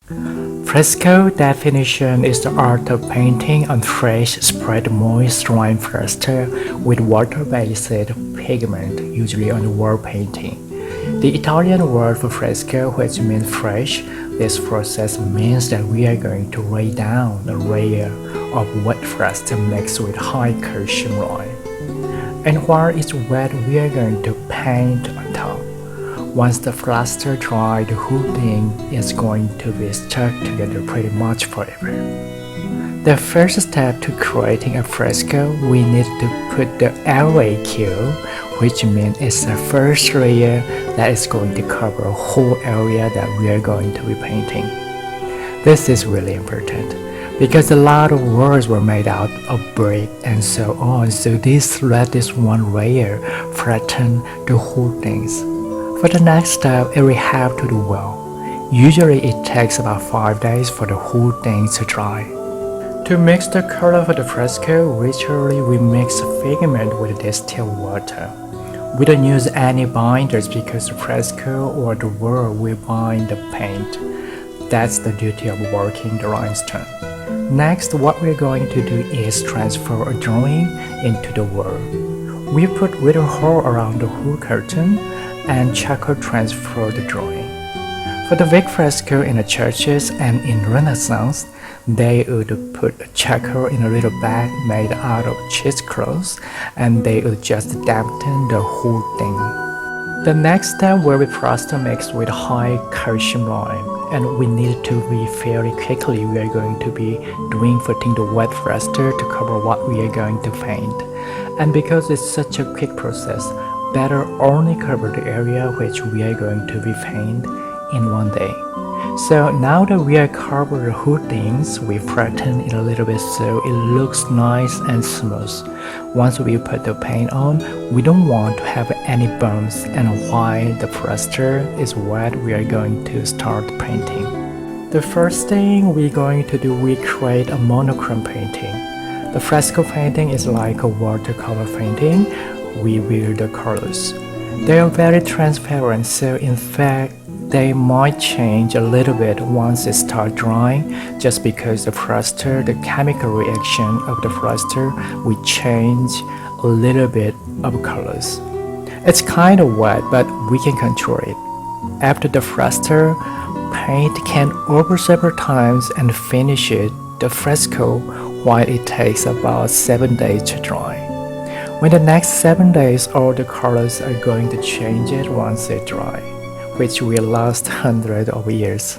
Fresco definition is the art of painting on fresh, spread moist drying fresco with water-based pigment, usually on wall painting. The Italian word for fresco, which means fresh, this process means that we are going to lay down a layer of wet fresco mixed with high calcium lime. And while it's wet, we are going to paint on top. Once the plaster dry, the whole thing is going to be stuck together pretty much forever. The first step to creating a fresco, we need to put the LAQ, which means it's the first layer that is going to cover a whole area that we are going to be painting. This is really important because a lot of walls were made out of brick and so on, so this let this one layer flatten the whole things. For the next step, we have to do well. Usually it takes about 5 days for the whole thing to dry. To mix the color for the fresco, usually we mix pigment with distilled water. We don't use any binders because the fresco or the wall will bind the paint. That's the duty of working the limestone. Next, what we're going to do is transfer a drawing into the wall. We put little hole around the whole curtain and charcoal transfer the drawing. For the big fresco in the churches and in Renaissance, they would put charcoal in a little bag made out of cheesecloth and they would just dampen the whole thing. The next step will be plaster mixed with high calcium lime, and we need to be fairly quickly. We are going to be putting the wet plaster to cover what we are going to paint. And because it's such a quick process, better only cover the area which we are going to be paint in one day. So now that we are covered the whole things, we flatten it a little bit so it looks nice and smooth. Once we put the paint on, we don't want to have any bumps, and while the plaster is wet, we are going to start painting. The first thing we're going to do, we create a monochrome painting. The fresco painting is like a watercolor painting. We wear the colors. They are very transparent, so in fact, they might change a little bit once it starts drying, just because the plaster, the chemical reaction of the plaster will change a little bit of colors. It's kind of wet, but we can control it. After the plaster, paint can over several times and finish the fresco while it takes about 7 days to dry. When the next 7 days, all the colors are going to change it once they dry, which will last hundreds of years.